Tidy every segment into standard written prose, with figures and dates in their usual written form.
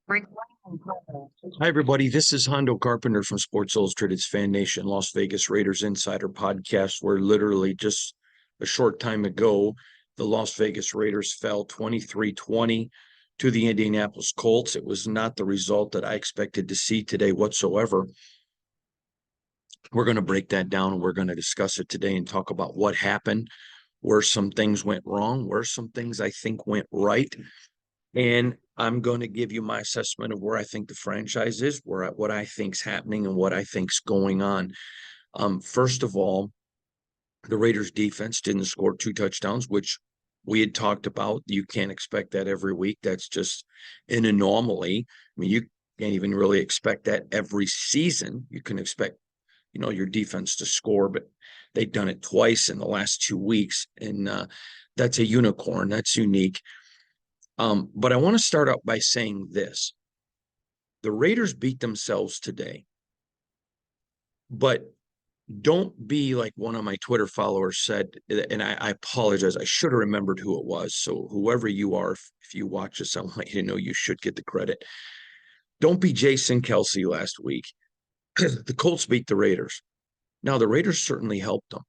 Hi, everybody. This is Hondo Carpenter from Sports Illustrated's Fan Nation Las Vegas Raiders Insider Podcast, where literally just a short time ago, the Las Vegas Raiders fell 23-20 to the Indianapolis Colts. It was not the result that I expected to see today whatsoever. We're going to break that down and we're going to discuss it today and talk about what happened, where some things went wrong, where some things I think went right. And I'm going to give you my assessment of where I think the franchise is, what I think's happening, and what I think's going on. First of all, the Raiders defense didn't score 2 touchdowns, which we had talked about. You can't expect that every week. That's just an anomaly. I mean, you can't even really expect that every season. You can expect, your defense to score, but they've done it twice in the last 2 weeks. And that's a unicorn. That's unique. But I want to start out by saying this. The Raiders beat themselves today, but don't be like one of my Twitter followers said, and I apologize. I should have remembered who it was. So whoever you are, if you watch this, I want you to know you should get the credit. Don't be Jason Kelsey last week. The Colts beat the Raiders. Now, the Raiders certainly helped them.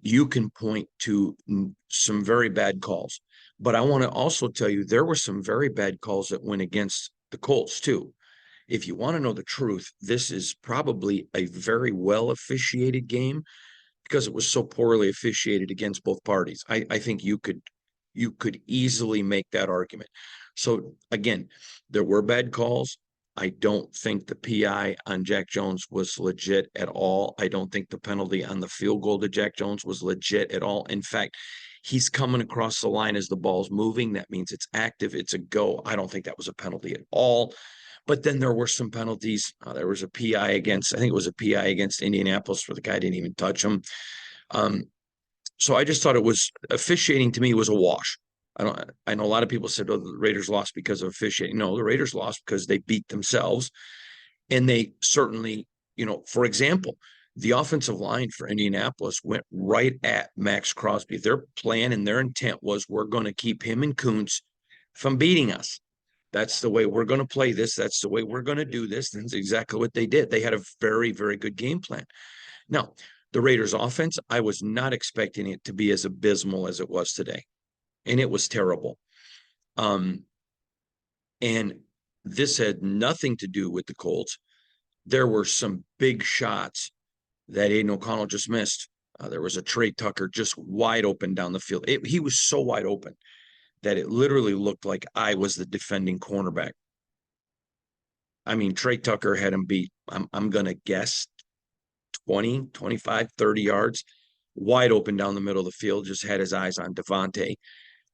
You can point to some very bad calls, but I want to also tell you there were some very bad calls that went against the Colts too. If you want to know the truth, this is probably a very well officiated game because it was so poorly officiated against both parties. I think you could easily make that argument. So again, there were bad calls. I don't think the PI on Jack Jones was legit at all. I don't think the penalty on the field goal to Jack Jones was legit at all. In fact, he's coming across the line as the ball's moving. That means it's active. It's a go. I don't think that was a penalty at all. But then there were some penalties. There was a PI against, I think it was a PI against Indianapolis where the guy didn't even touch him. So I just thought it was officiating to me was a wash. I know a lot of people said, oh, the Raiders lost because of officiating. No, the Raiders lost because they beat themselves. And they certainly, for example, the offensive line for Indianapolis went right at Max Crosby. Their plan and their intent was we're going to keep him and Kuntz from beating us. That's the way we're going to play this. That's the way we're going to do this. That's exactly what they did. They had a very, very good game plan. Now, the Raiders offense, I was not expecting it to be as abysmal as it was today. And it was terrible. And this had nothing to do with the Colts. There were some big shots that Aiden O'Connell just missed. There was a Trey Tucker just wide open down the field. He was so wide open that it literally looked like I was the defending cornerback. I mean, Trey Tucker had him beat, I'm going to guess 20, 25, 30 yards, wide open down the middle of the field, just had his eyes on Devontae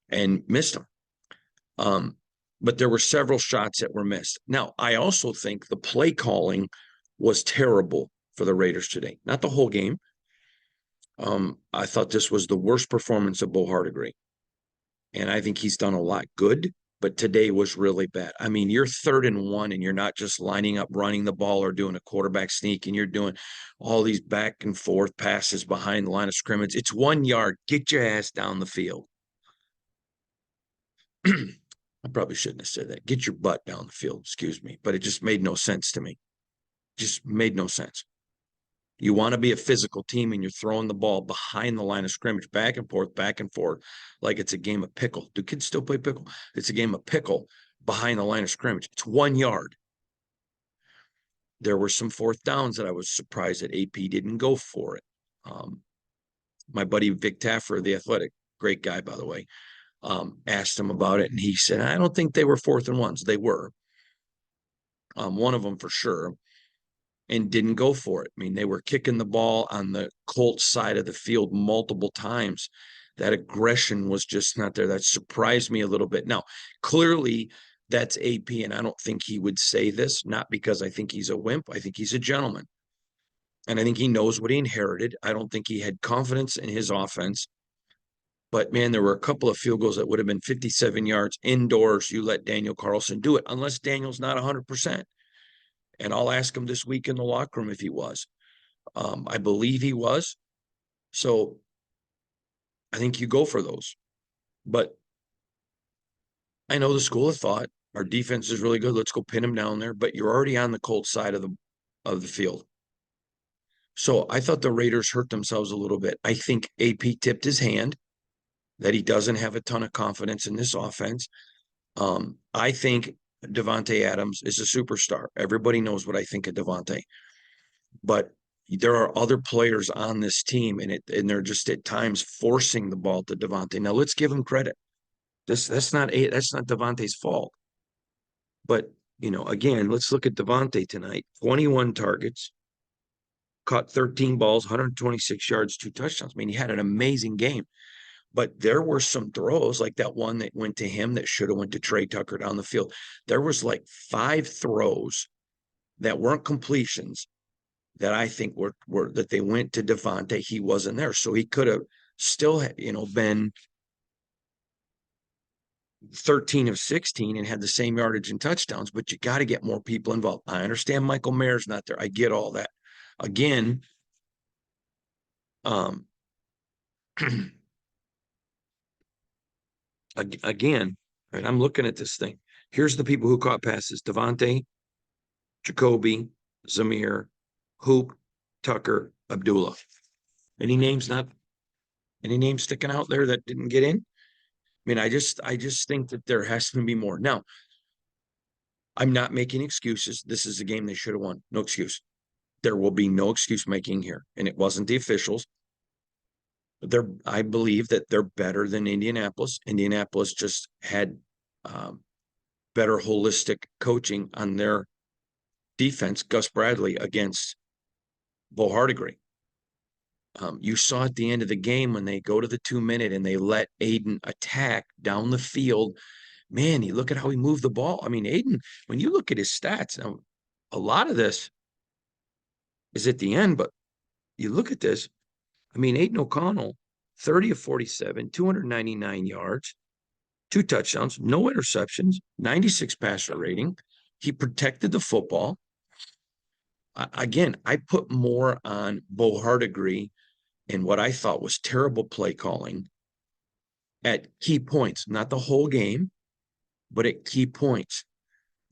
and missed him. But there were several shots that were missed. Now, I also think the play calling was terrible for the Raiders today. Not the whole game. I thought this was the worst performance of Bo Hardegree. And I think he's done a lot good, but today was really bad. I mean, you're 3rd and 1 and you're not just lining up, running the ball or doing a quarterback sneak, and you're doing all these back and forth passes behind the line of scrimmage. It's 1 yard. Get your ass down the field. I probably shouldn't have said that. Get your butt down the field, excuse me. But it just made no sense to me. Just made no sense. You want to be a physical team and you're throwing the ball behind the line of scrimmage, back and forth, like it's a game of pickle. Do kids still play pickle? It's a game of pickle behind the line of scrimmage. It's 1 yard. There were some 4th downs that I was surprised that AP didn't go for it. My buddy Vic Taffer, the Athletic, great guy, by the way, asked him about it, and he said, I don't think they were 4th and 1s. They were. One of them for sure, and didn't go for it. I mean, they were kicking the ball on the Colts side of the field multiple times. That aggression was just not there. That surprised me a little bit. Now, clearly, that's AP, and I don't think he would say this, not because I think he's a wimp. I think he's a gentleman. And I think he knows what he inherited. I don't think he had confidence in his offense. But man, there were a couple of field goals that would have been 57 yards indoors. You let Daniel Carlson do it, unless Daniel's not 100%. And I'll ask him this week in the locker room if he was. I believe he was. So I think you go for those. But I know the school of thought Our defense is really good. Let's go pin them down there. But you're already on the Colts side of the field. So I thought the Raiders hurt themselves a little bit. I think AP tipped his hand that he doesn't have a ton of confidence in this offense. I think Devontae Adams is a superstar. Everybody knows what I think of Devontae, but there are other players on this team, and they're just at times forcing the ball to Devontae. Now let's give him credit. That's not Devontae's fault. But again, let's look at Devontae tonight. 21 targets, caught 13 balls, 126 yards, 2 touchdowns. I mean, he had an amazing game. But there were some throws like that one that went to him that should have went to Trey Tucker down the field. There was like 5 throws that weren't completions that I think were that they went to Devontae. He wasn't there. So he could have still, been 13 of 16 and had the same yardage and touchdowns, but you got to get more people involved. I understand Michael Mayer's not there. I get all that. Again, again, right, I'm looking at this thing. Here's the people who caught passes: Devontae, Jacoby, Zamir, Hoop, Tucker, Abdullah. Any names sticking out there that didn't get in? I mean, I just think that there has to be more. Now, I'm not making excuses. This is a game they should have won. No excuse. There will be no excuse making here. And it wasn't the officials. I believe that they're better than Indianapolis. Indianapolis just had better holistic coaching on their defense. Gus Bradley against Bo Hardigree. You saw at the end of the game when they go to the 2-minute and they let Aiden attack down the field. Man, you look at how he moved the ball. I mean, Aiden, when you look at his stats, now, a lot of this is at the end, but you look at this. I mean, Aiden O'Connell, 30 of 47, 299 yards, 2 touchdowns, no interceptions, 96 passer rating. He protected the football. Again, I put more on Bo Hardigree and what I thought was terrible play calling at key points, not the whole game, but at key points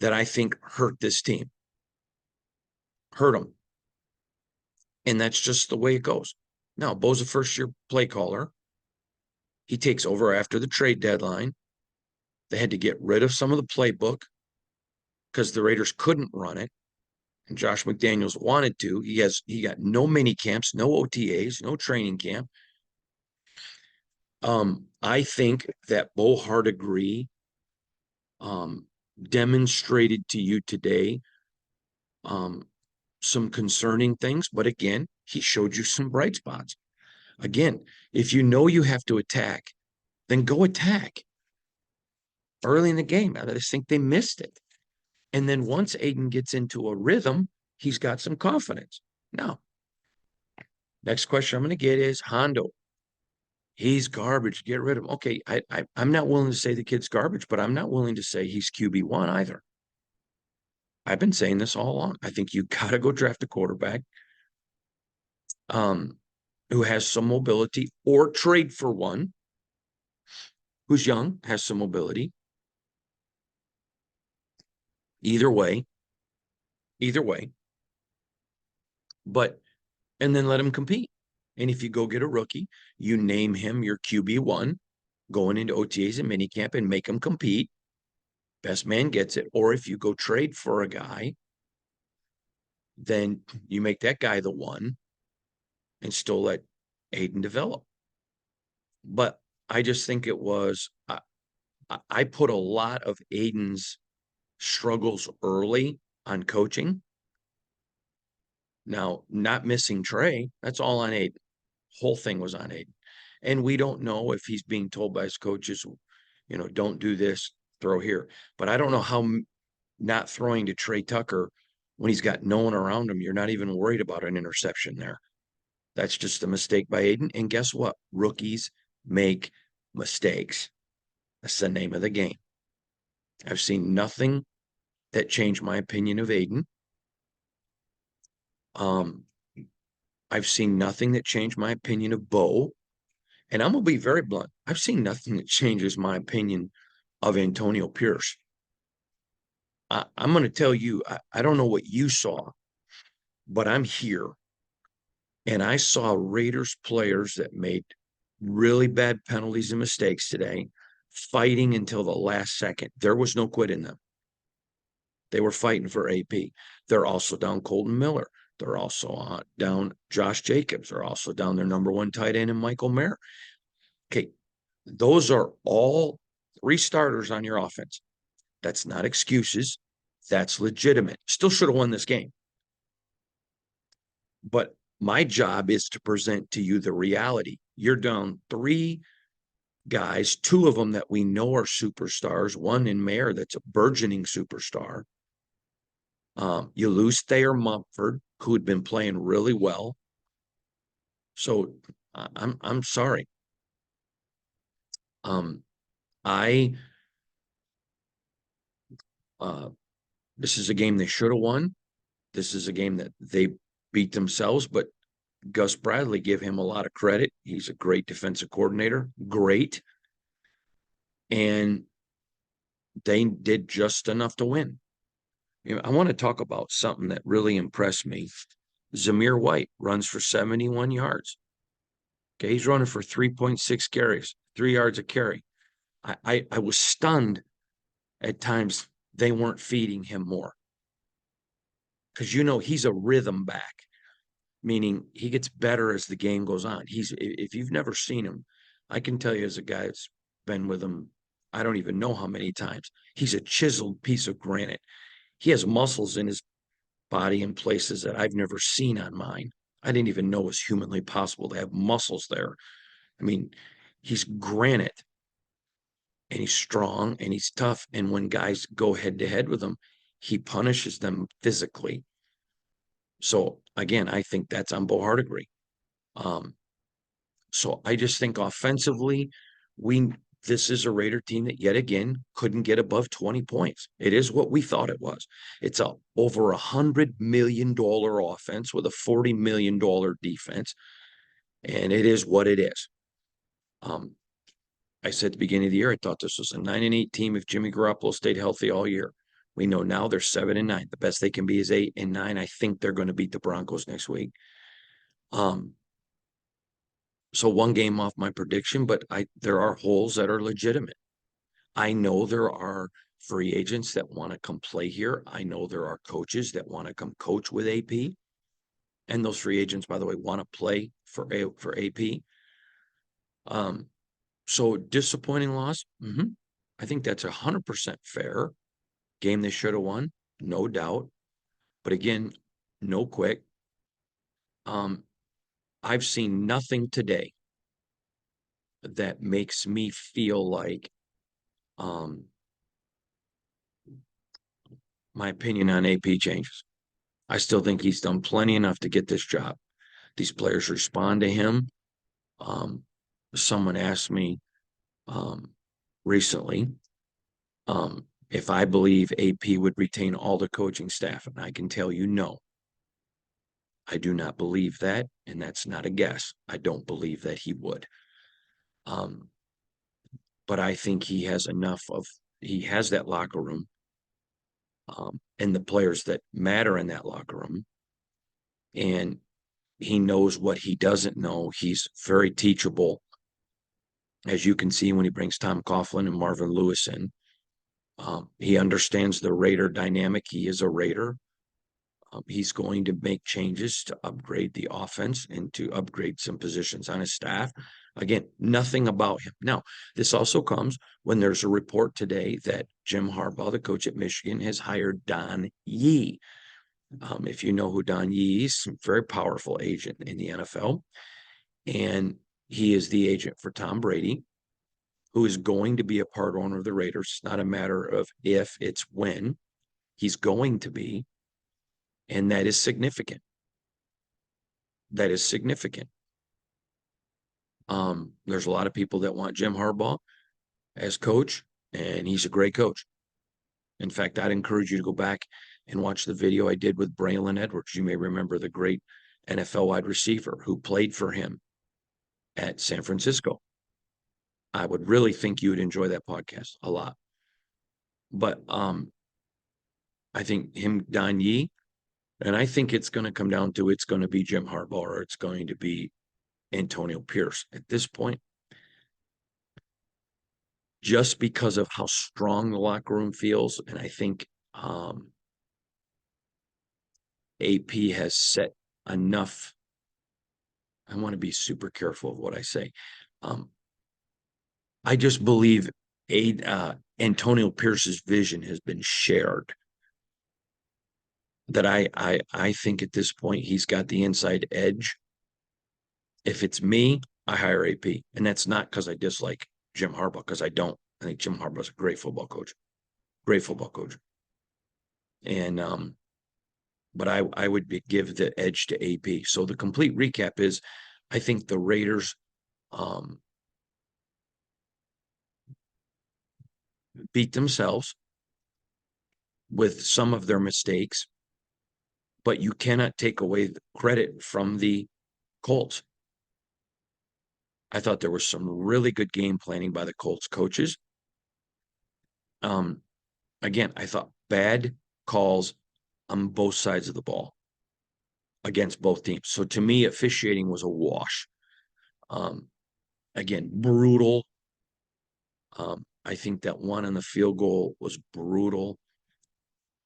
that I think hurt this team. Hurt them. And that's just the way it goes. Now, Bo's a first-year play caller. He takes over after the trade deadline. They had to get rid of some of the playbook because the Raiders couldn't run it. And Josh McDaniels wanted to. He got no mini camps, no OTAs, no training camp. I think that Bo Hardigree demonstrated to you today some concerning things, but again, he showed you some bright spots. Again, if you know you have to attack, then go attack early in the game. I just think they missed it. And then once Aiden gets into a rhythm, he's got some confidence. Now, next question I'm going to get is Hondo. He's garbage. Get rid of him. Okay, I'm not willing to say the kid's garbage, but I'm not willing to say he's QB1 either. I've been saying this all along. I think you got to go draft a quarterback who has some mobility, or trade for one who's young, has some mobility. Either way. But, and then let him compete. And if you go get a rookie, you name him your QB1 going into OTAs and minicamp and make him compete. Best man gets it. Or if you go trade for a guy, then you make that guy the one and still let Aiden develop. But I just think it was, I put a lot of Aiden's struggles early on coaching. Now, not missing Trey, that's all on Aiden. Whole thing was on Aiden. And we don't know if he's being told by his coaches, don't do this, throw here. But I don't know how not throwing to Trey Tucker when he's got no one around him, you're not even worried about an interception there. That's just a mistake by Aiden. And guess what? Rookies make mistakes. That's the name of the game. I've seen nothing that changed my opinion of Aiden. I've seen nothing that changed my opinion of Bo. And I'm going to be very blunt. I've seen nothing that changes my opinion of Antonio Pierce. I'm going to tell you, I don't know what you saw, but I'm here and I saw Raiders players that made really bad penalties and mistakes today, fighting until the last second. There was no quit in them. They were fighting for AP. They're also down Colton Miller. They're also down Josh Jacobs. They're also down their number one tight end and Michael Mayer. Okay, those are all three starters on your offense. That's not excuses. That's legitimate. Still should have won this game. But my job is to present to you the reality. You're down three guys, two of them that we know are superstars, one in Mayer that's a burgeoning superstar. You lose Thayer Mumford, who had been playing really well. So I'm sorry. I this is a game they should have won. This is a game that they beat themselves, but Gus Bradley, give him a lot of credit. He's a great defensive coordinator, great. And they did just enough to win. You know, I want to talk about something that really impressed me. Zamir White runs for 71 yards. Okay, he's running for 3.6 carries, 3 yards a carry. I was stunned at times they weren't feeding him more. Because he's a rhythm back, meaning he gets better as the game goes on. If you've never seen him, I can tell you as a guy that's been with him, I don't even know how many times. He's a chiseled piece of granite. He has muscles in his body in places that I've never seen on mine. I didn't even know it was humanly possible to have muscles there. I mean, he's granite and he's strong and he's tough. And when guys go head to head with him, he punishes them physically. So again, I think that's on Bo Hardegree. So I just think offensively, this is a Raider team that yet again couldn't get above 20 points. It is what we thought it was. It's a over $100 million offense with a $40 million defense, and it is what it is. I said at the beginning of the year, I thought this was a 9-8 team if Jimmy Garoppolo stayed healthy all year. We know now they're 7-9. The best they can be is 8-9. I think they're going to beat the Broncos next week. So one game off my prediction, but there are holes that are legitimate. I know there are free agents that want to come play here. I know there are coaches that want to come coach with AP. And those free agents, by the way, want to play for AP. So disappointing loss. I think that's 100% fair. Game they should have won, no doubt. But again, no quit. I've seen nothing today that makes me feel like my opinion on AP changes. I still think he's done plenty enough to get this job. These players respond to him. Someone asked me recently if I believe AP would retain all the coaching staff, and I can tell you no. I do not believe that, and that's not a guess. I don't believe that he would. But I think he has he has that locker room and the players that matter in that locker room. And he knows what he doesn't know. He's very teachable. As you can see when he brings Tom Coughlin and Marvin Lewis in. He understands the Raider dynamic. He is a Raider. He's going to make changes to upgrade the offense and to upgrade some positions on his staff. Again, nothing about him. Now, this also comes when there's a report today that Jim Harbaugh, the coach at Michigan, has hired Don Yee. If you know who Don Yee is, a very powerful agent in the NFL. And he is the agent for Tom Brady, who is going to be a part owner of the Raiders. It's not a matter of if, it's when. He's going to be. And that is significant. That is significant. There's a lot of people that want Jim Harbaugh as coach, and he's a great coach. In fact, I'd encourage you to go back and watch the video I did with Braylon Edwards. You may remember the great NFL wide receiver who played for him at San Francisco. I would really think you would enjoy that podcast a lot. But I think him, Don Yee, and I think it's going to come down to it's going to be Jim Harbaugh or it's going to be Antonio Pierce at this point, just because of how strong the locker room feels. And I think AP has set enough. I want to be super careful of what I say. I just believe Antonio Pierce's vision has been shared. That I think at this point he's got the inside edge. If it's me, I hire AP, and that's not because I dislike Jim Harbaugh, because I don't. I think Jim Harbaugh is a great football coach, and but I would give the edge to AP. So the complete recap is, I think the Raiders beat themselves with some of their mistakes, but you cannot take away the credit from the Colts. I thought there was some really good game planning by the Colts coaches. Again, I thought bad calls on both sides of the ball against both teams. So to me, officiating was a wash. Again, brutal. I think that one on the field goal was brutal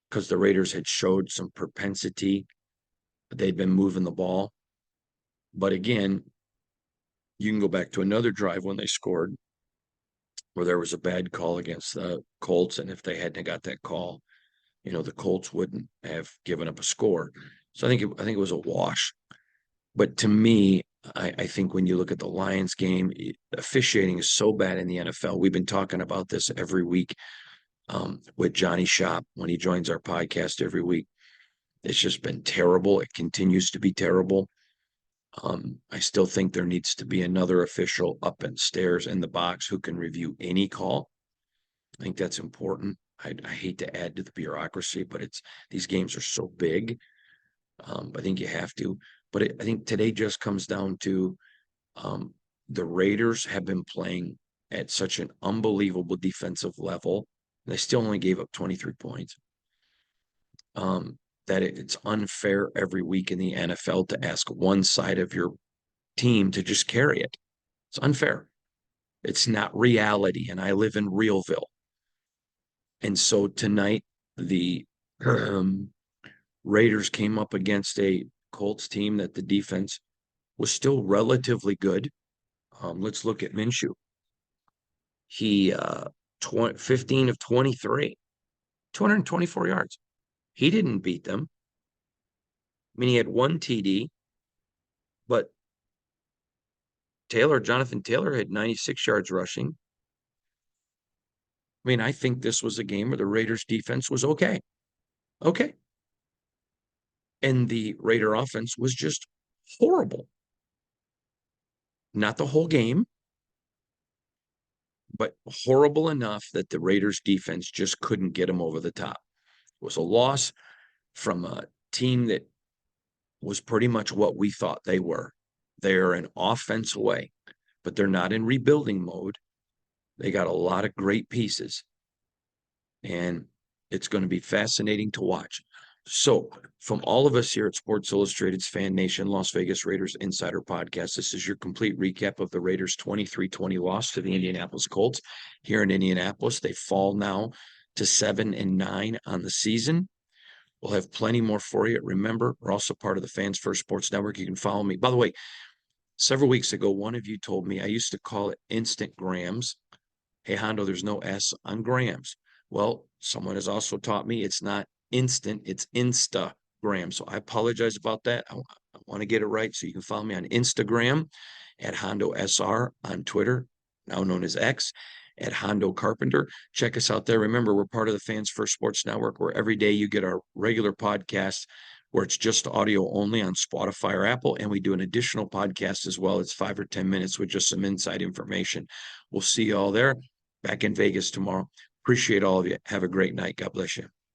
because the Raiders had showed some propensity. They'd been moving the ball. But again, you can go back to another drive when they scored where there was a bad call against the Colts. And if they hadn't got that call, the Colts wouldn't have given up a score. So I think it was a wash. But to me, I think when you look at the Lions game, officiating is so bad in the NFL. We've been talking about this every week with Johnny Shop when he joins our podcast every week. It's just been terrible. It continues to be terrible. I still think there needs to be another official up and stairs in the box who can review any call. I think that's important. I hate to add to the bureaucracy, but these games are so big. I think you have to. But I think today just comes down to the Raiders have been playing at such an unbelievable defensive level. They still only gave up 23 points. That it's unfair every week in the NFL to ask one side of your team to just carry it. It's unfair. It's not reality. And I live in Realville. And so tonight, the Raiders came up against a Colts team that the defense was still relatively good. Let's look at Minshew. He 15 of 23, 224 yards. He didn't beat them. I mean, he had one TD, but Jonathan Taylor had 96 yards rushing. I mean, I think this was a game where the Raiders defense was okay. Okay. And the Raider offense was just horrible. Not the whole game, but horrible enough that the Raiders defense just couldn't get them over the top. It was a loss from a team that was pretty much what we thought they were. They're an offense away, but they're not in rebuilding mode. They got a lot of great pieces, and it's going to be fascinating to watch. So from all of us here at Sports Illustrated's Fan Nation Las Vegas Raiders Insider Podcast, this is your complete recap of the Raiders' 23-20 loss to the Indianapolis Colts here in Indianapolis. They fall now to 7-9 on the season. We'll have plenty more for you. Remember, we're also part of the Fans First Sports Network. You can follow me. By the way, several weeks ago, one of you told me I used to call it Instant Grams. Hey, Hondo, there's no S on grams. Well, someone has also taught me it's not instant, it's Instagram. So I apologize about that. I want to get it right. So you can follow me on Instagram at Hondo SR, on Twitter, now known as X, at Hondo Carpenter. Check us out there. Remember, we're part of the Fans First Sports Network, where every day you get our regular podcast where it's just audio only on Spotify or Apple. And we do an additional podcast as well. It's 5 or 10 minutes with just some inside information. We'll see you all there. Back in Vegas tomorrow. Appreciate all of you. Have a great night. God bless you.